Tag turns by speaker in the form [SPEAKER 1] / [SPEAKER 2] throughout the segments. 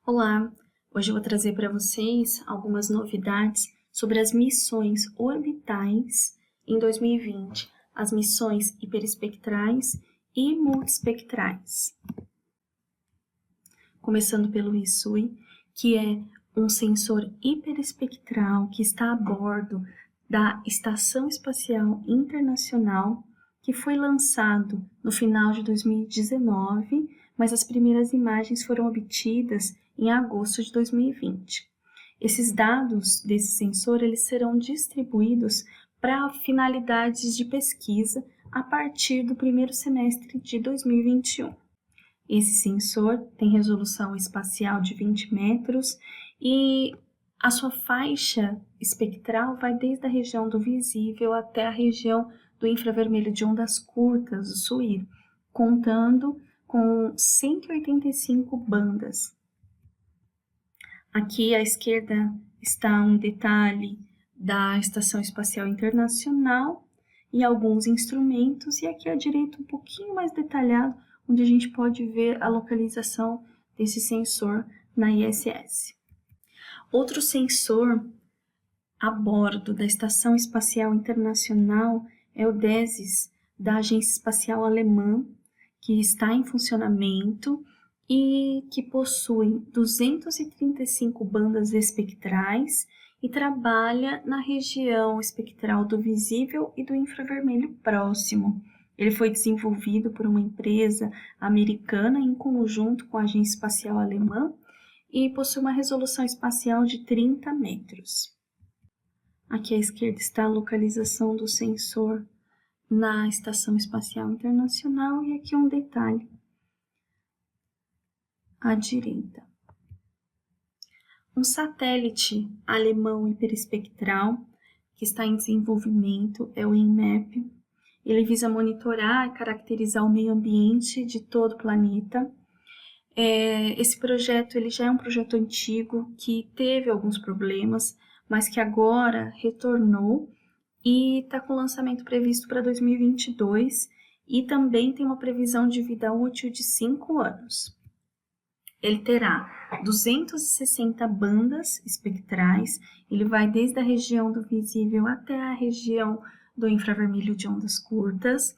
[SPEAKER 1] Olá, hoje eu vou trazer para vocês algumas novidades sobre as missões orbitais em 2020, as missões hiperespectrais e multiespectrais. Começando pelo ISUI, que é um sensor hiperespectral que está a bordo da Estação Espacial Internacional, que foi lançado no final de 2019, mas as primeiras imagens foram obtidas em agosto de 2020. Esses dados desse sensor eles serão distribuídos para finalidades de pesquisa a partir do primeiro semestre de 2021. Esse sensor tem resolução espacial de 20 metros e a sua faixa espectral vai desde a região do visível até a região do infravermelho de ondas curtas, o SUIR, contando com 185 bandas. Aqui à esquerda está um detalhe da Estação Espacial Internacional e alguns instrumentos, e aqui à direita um pouquinho mais detalhado, onde a gente pode ver a localização desse sensor na ISS. Outro sensor a bordo da Estação Espacial Internacional é o DESIS, da Agência Espacial Alemã, que está em funcionamento e que possui 235 bandas espectrais e trabalha na região espectral do visível e do infravermelho próximo. Ele foi desenvolvido por uma empresa americana em conjunto com a Agência Espacial Alemã e possui uma resolução espacial de 30 metros. Aqui à esquerda está a localização do sensor na Estação Espacial Internacional e aqui um detalhe à direita. Um satélite alemão hiperespectral que está em desenvolvimento é o EnMAP. Ele visa monitorar e caracterizar o meio ambiente de todo o planeta. Esse projeto ele já é um projeto antigo que teve alguns problemas, mas que agora retornou e está com lançamento previsto para 2022 e também tem uma previsão de vida útil de 5 anos. Ele terá 260 bandas espectrais, ele vai desde a região do visível até a região do infravermelho de ondas curtas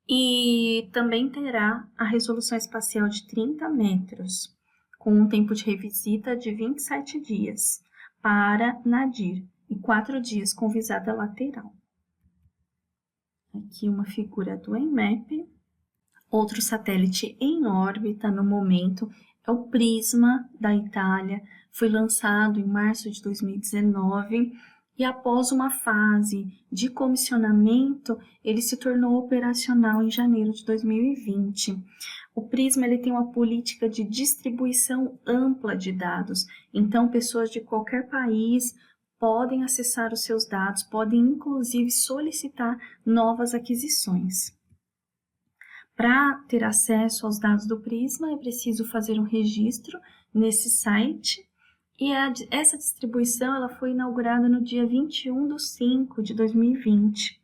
[SPEAKER 1] e também terá a resolução espacial de 30 metros, com um tempo de revisita de 27 dias para nadir e 4 dias com visada lateral. Aqui uma figura do EnMAP. Outro satélite em órbita no momento é o Prisma, da Itália. Foi lançado em março de 2019 e após uma fase de comissionamento, ele se tornou operacional em janeiro de 2020. O Prisma ele tem uma política de distribuição ampla de dados, então pessoas de qualquer país podem acessar os seus dados, podem inclusive solicitar novas aquisições. Para ter acesso aos dados do Prisma, é preciso fazer um registro nesse site e essa distribuição ela foi inaugurada no dia 21/5 de 2020.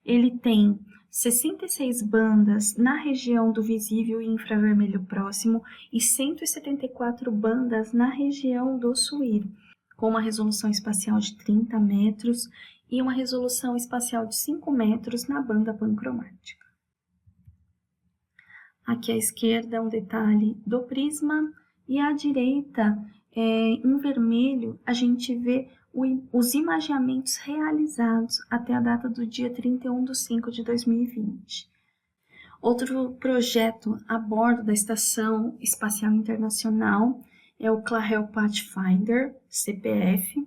[SPEAKER 1] Ele tem 66 bandas na região do visível e infravermelho próximo e 174 bandas na região do SUIR, com uma resolução espacial de 30 metros e uma resolução espacial de 5 metros na banda pancromática. Aqui à esquerda é um detalhe do Prisma e à direita, em vermelho, a gente vê os imageamentos realizados até a data do dia 31/5 de 2020. Outro projeto a bordo da Estação Espacial Internacional é o Clarion Pathfinder, CPF,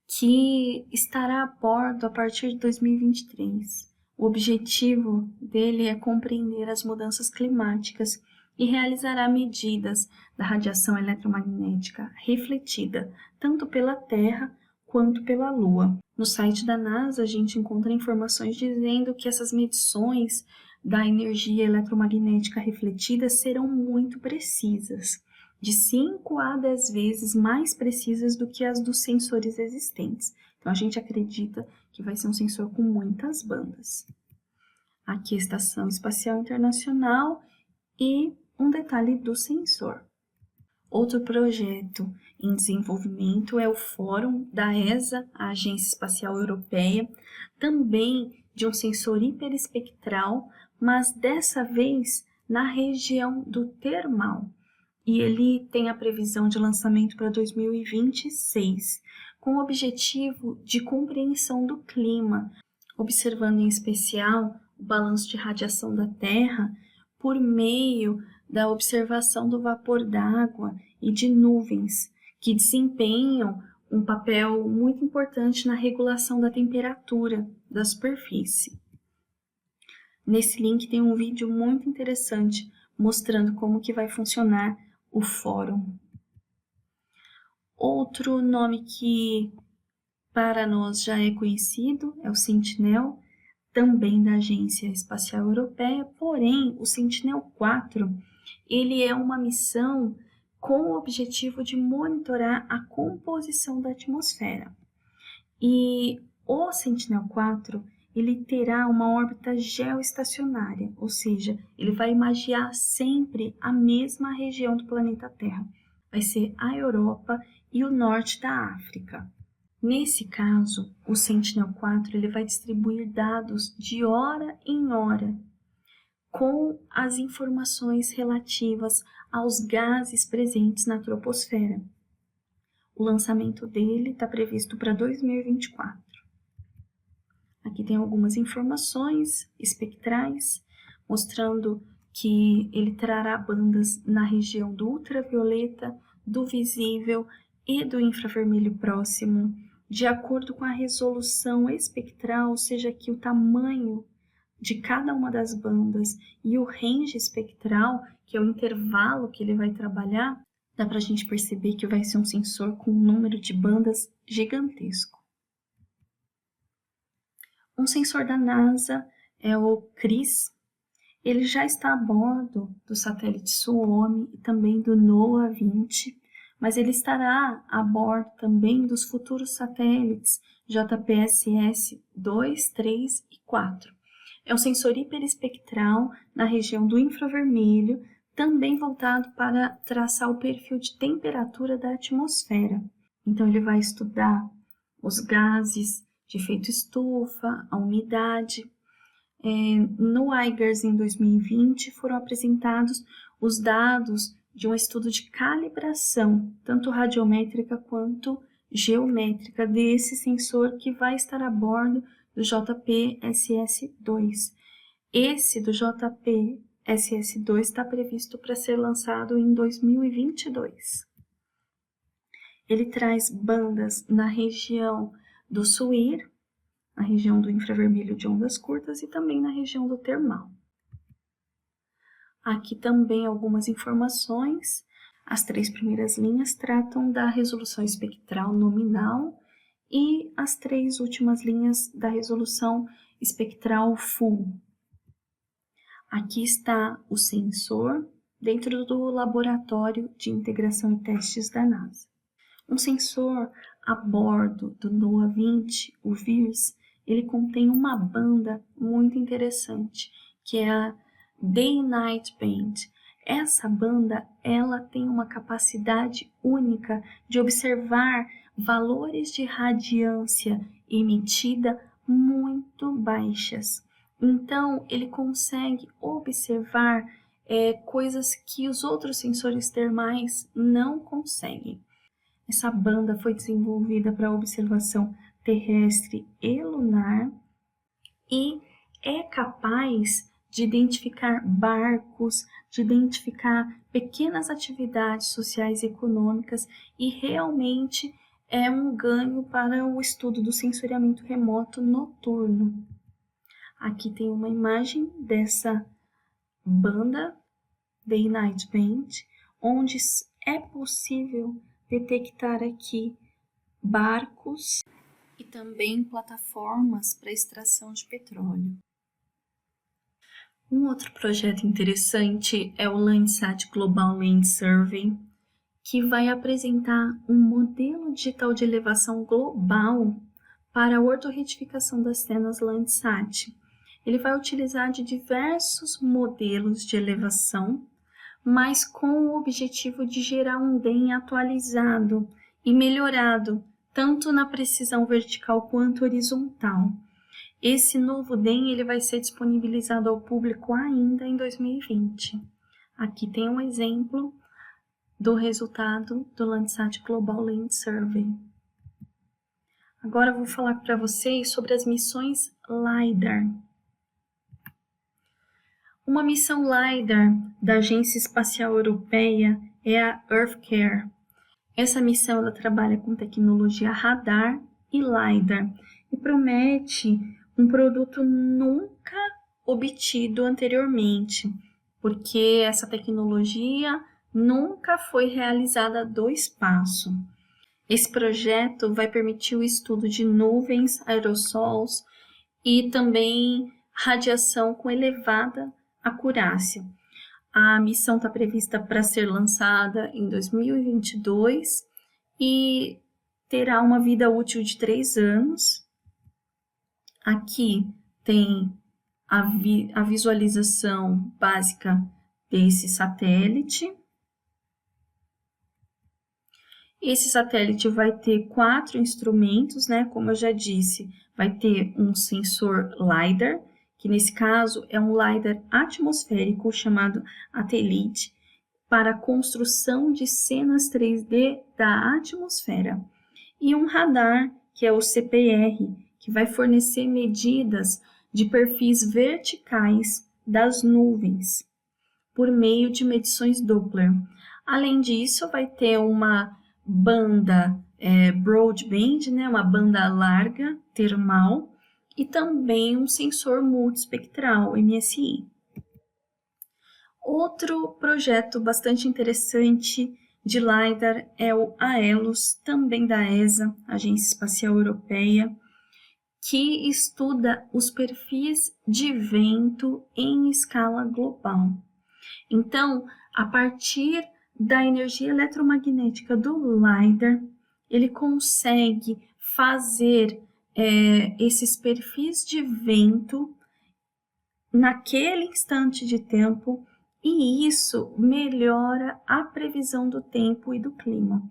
[SPEAKER 1] que estará a bordo a partir de 2023. O objetivo dele é compreender as mudanças climáticas e realizará medidas da radiação eletromagnética refletida tanto pela Terra quanto pela Lua. No site da NASA a gente encontra informações dizendo que essas medições da energia eletromagnética refletida serão muito precisas, de 5 a 10 vezes mais precisas do que as dos sensores existentes. Então a gente acredita que vai ser um sensor com muitas bandas. Aqui a Estação Espacial Internacional e um detalhe do sensor. Outro projeto em desenvolvimento é o Fórum da ESA, a Agência Espacial Europeia, também de um sensor hiperespectral, mas dessa vez na região do termal. E ele tem a previsão de lançamento para 2026, com o objetivo de compreensão do clima, observando em especial o balanço de radiação da Terra por meio da observação do vapor d'água e de nuvens, que desempenham um papel muito importante na regulação da temperatura da superfície. Nesse link tem um vídeo muito interessante mostrando como que vai funcionar o fórum. Outro nome que para nós já é conhecido é o Sentinel, também da Agência Espacial Europeia, porém o Sentinel-4 ele é uma missão com o objetivo de monitorar a composição da atmosfera. E o Sentinel-4 ele terá uma órbita geoestacionária, ou seja, ele vai imagiar sempre a mesma região do planeta Terra. Vai ser a Europa e o norte da África. Nesse caso, o Sentinel-4 ele vai distribuir dados de hora em hora com as informações relativas aos gases presentes na troposfera. O lançamento dele está previsto para 2024. Aqui tem algumas informações espectrais, mostrando que ele trará bandas na região do ultravioleta, do visível e do infravermelho próximo, de acordo com a resolução espectral, ou seja, aqui o tamanho de cada uma das bandas e o range espectral, que é o intervalo que ele vai trabalhar, dá para a gente perceber que vai ser um sensor com um número de bandas gigantesco. Um sensor da NASA é o CRIS. Ele já está a bordo do satélite Suomi e também do NOAA-20, mas ele estará a bordo também dos futuros satélites JPSS-2, 3 e 4. É um sensor hiperespectral na região do infravermelho, também voltado para traçar o perfil de temperatura da atmosfera. Então, ele vai estudar os gases de efeito estufa, a umidade. No IGERS, em 2020, foram apresentados os dados de um estudo de calibração, tanto radiométrica quanto geométrica, desse sensor que vai estar a bordo do JPSS-2. Esse do JPSS-2 está previsto para ser lançado em 2022. Ele traz bandas na região do SUIR, na região do infravermelho de ondas curtas e também na região do termal. Aqui também algumas informações. As 3 primeiras linhas tratam da resolução espectral nominal e as 3 últimas linhas da resolução espectral full. Aqui está o sensor dentro do laboratório de integração e testes da NASA. Um sensor a bordo do NOAA-20, o VIRS, ele contém uma banda muito interessante, que é a Day-Night Band. Essa banda ela tem uma capacidade única de observar valores de radiância emitida muito baixas. Então, ele consegue observar coisas que os outros sensores termais não conseguem. Essa banda foi desenvolvida para observação terrestre e lunar e é capaz de identificar barcos, de identificar pequenas atividades sociais e econômicas e realmente é um ganho para o estudo do sensoriamento remoto noturno. Aqui tem uma imagem dessa banda Day-Night Band, onde é possível detectar aqui barcos e também plataformas para extração de petróleo. Um outro projeto interessante é o Landsat Global Land Survey, que vai apresentar um modelo digital de elevação global para a ortorretificação das cenas Landsat. Ele vai utilizar de diversos modelos de elevação mas com o objetivo de gerar um DEM atualizado e melhorado, tanto na precisão vertical quanto horizontal. Esse novo DEM ele vai ser disponibilizado ao público ainda em 2020. Aqui tem um exemplo do resultado do Landsat Global Land Survey. Agora eu vou falar para vocês sobre as missões LiDAR. Uma missão LiDAR da Agência Espacial Europeia é a EarthCare. Essa missão ela trabalha com tecnologia radar e LiDAR e promete um produto nunca obtido anteriormente, porque essa tecnologia nunca foi realizada do espaço. Esse projeto vai permitir o estudo de nuvens, aerossóis e também radiação com elevada acurácia. A missão está prevista para ser lançada em 2022 e terá uma vida útil de 3 anos. Aqui tem a visualização básica desse satélite. Esse satélite vai ter 4 instrumentos, né? Como eu já disse, vai ter um sensor LiDAR, que nesse caso é um LiDAR atmosférico chamado Atelite, para a construção de cenas 3D da atmosfera. E um radar, que é o CPR, que vai fornecer medidas de perfis verticais das nuvens, por meio de medições Doppler. Além disso, vai ter uma banda broadband, né, uma banda larga, termal, e também um sensor multiespectral, MSI. Outro projeto bastante interessante de LiDAR é o AELOS, também da ESA, Agência Espacial Europeia, que estuda os perfis de vento em escala global. Então, a partir da energia eletromagnética do LiDAR, ele consegue fazer esses perfis de vento naquele instante de tempo e isso melhora a previsão do tempo e do clima.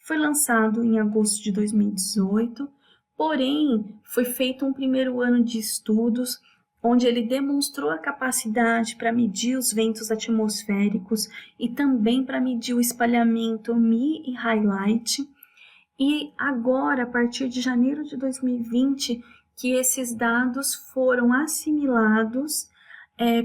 [SPEAKER 1] Foi lançado em agosto de 2018, porém foi feito um primeiro ano de estudos onde ele demonstrou a capacidade para medir os ventos atmosféricos e também para medir o espalhamento Mi e Highlight. E agora, a partir de janeiro de 2020, que esses dados foram assimilados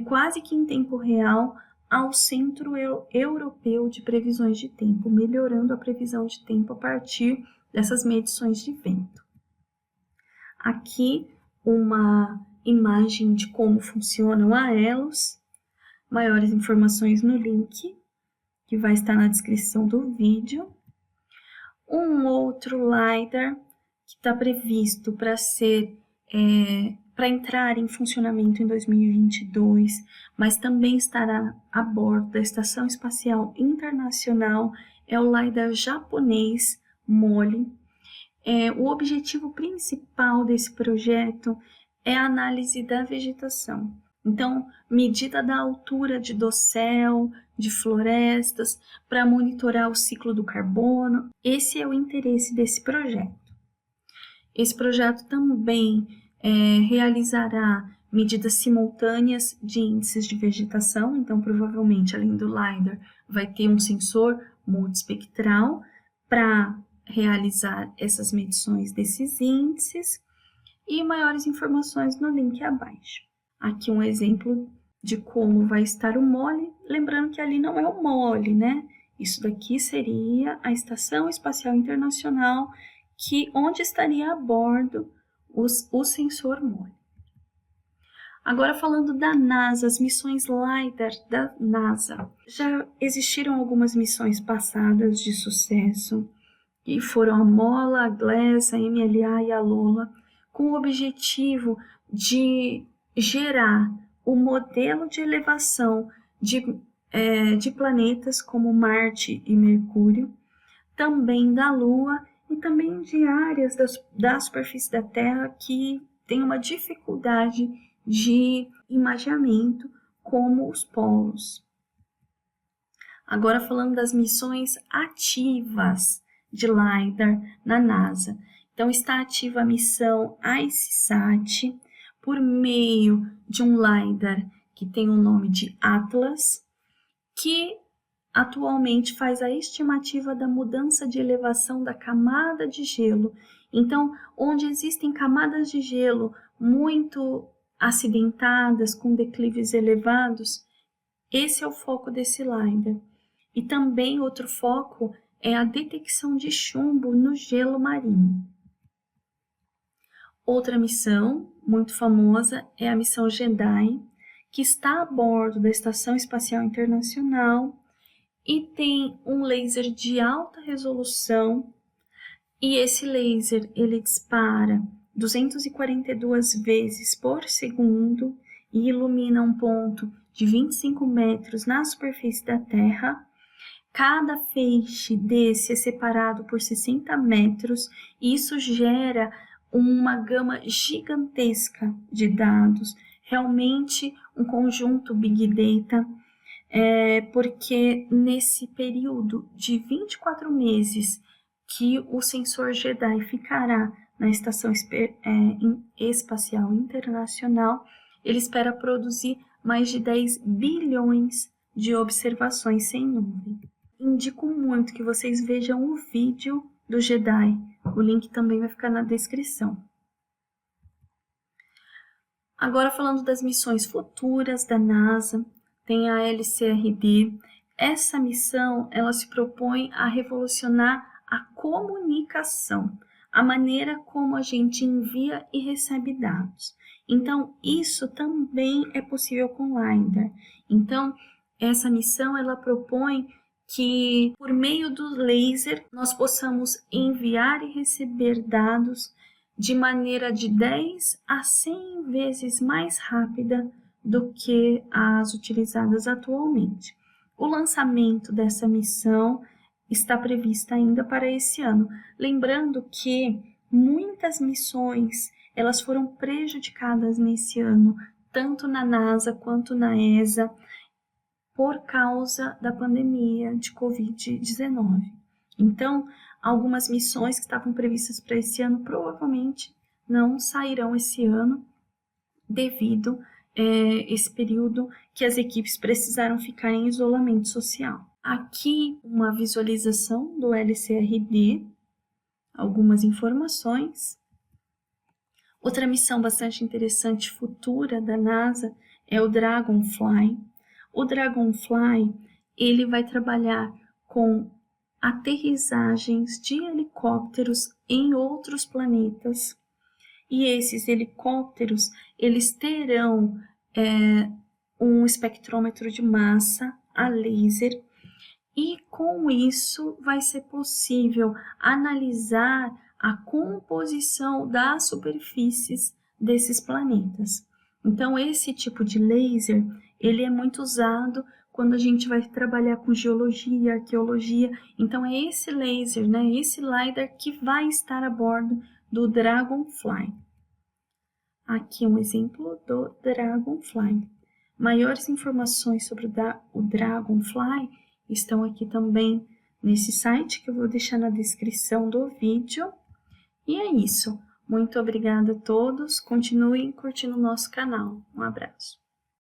[SPEAKER 1] quase que em tempo real ao Centro Europeu de Previsões de Tempo, melhorando a previsão de tempo a partir dessas medições de vento. Aqui uma imagem de como funciona o AELOS, maiores informações no link, que vai estar na descrição do vídeo. Um outro LiDAR que está previsto para entrar em funcionamento em 2022, mas também estará a bordo da Estação Espacial Internacional, é o LiDAR japonês MOLE. O objetivo principal desse projeto é a análise da vegetação. Então, medida da altura de dossel, de florestas, para monitorar o ciclo do carbono. Esse é o interesse desse projeto. Esse projeto também realizará medidas simultâneas de índices de vegetação, então provavelmente além do LiDAR vai ter um sensor multiespectral para realizar essas medições desses índices e maiores informações no link abaixo. Aqui um exemplo de como vai estar o MOLE, lembrando que ali não é o MOLE, né? Isso daqui seria a Estação Espacial Internacional, onde estaria a bordo o sensor MOLE. Agora falando da NASA, as missões LiDAR da NASA. Já existiram algumas missões passadas de sucesso, que foram a MOLA, a GLES, a MLA e a LOLA, com o objetivo de gerar o modelo de elevação de planetas como Marte e Mercúrio, também da Lua e também de áreas da superfície da Terra que tem uma dificuldade de imageamento, como os polos. Agora falando das missões ativas de LiDAR na NASA. Então está ativa a missão ICESat por meio de um LiDAR que tem o nome de Atlas, que atualmente faz a estimativa da mudança de elevação da camada de gelo. Então, onde existem camadas de gelo muito acidentadas, com declives elevados, esse é o foco desse LiDAR. E também outro foco é a detecção de chumbo no gelo marinho. Outra missão muito famosa é a missão JEDI, que está a bordo da Estação Espacial Internacional e tem um laser de alta resolução, e esse laser ele dispara 242 vezes por segundo e ilumina um ponto de 25 metros na superfície da Terra. Cada feixe desse é separado por 60 metros e isso gera uma gama gigantesca de dados, realmente um conjunto Big Data, porque nesse período de 24 meses que o sensor JEDI ficará na Estação Espacial Internacional, ele espera produzir mais de 10 bilhões de observações sem nuvem. Indico muito que vocês vejam o vídeo do JEDI, o link também vai ficar na descrição. Agora falando das missões futuras da NASA, tem a LCRD. Essa missão ela se propõe a revolucionar a comunicação, a maneira como a gente envia e recebe dados. Então, isso também é possível com LiDAR. Então, essa missão ela propõe que, por meio do laser, nós possamos enviar e receber dados de maneira de 10 a 100 vezes mais rápida do que as utilizadas atualmente. O lançamento dessa missão está previsto ainda para esse ano. Lembrando que muitas missões elas foram prejudicadas nesse ano, tanto na NASA quanto na ESA, por causa da pandemia de Covid-19. Então, algumas missões que estavam previstas para esse ano provavelmente não sairão esse ano devido a esse período que as equipes precisaram ficar em isolamento social. Aqui uma visualização do LCRD, algumas informações. Outra missão bastante interessante futura da NASA é o Dragonfly. O Dragonfly ele vai trabalhar com aterrissagens de helicópteros em outros planetas. E esses helicópteros eles terão um espectrômetro de massa a laser, e com isso vai ser possível analisar a composição das superfícies desses planetas. Então, esse tipo de laser ele é muito usado quando a gente vai trabalhar com geologia, arqueologia. Então, é esse laser, né, esse LiDAR que vai estar a bordo do Dragonfly. Aqui um exemplo do Dragonfly. Maiores informações sobre o Dragonfly estão aqui também nesse site que eu vou deixar na descrição do vídeo. E é isso. Muito obrigada a todos. Continuem curtindo o nosso canal. Um abraço.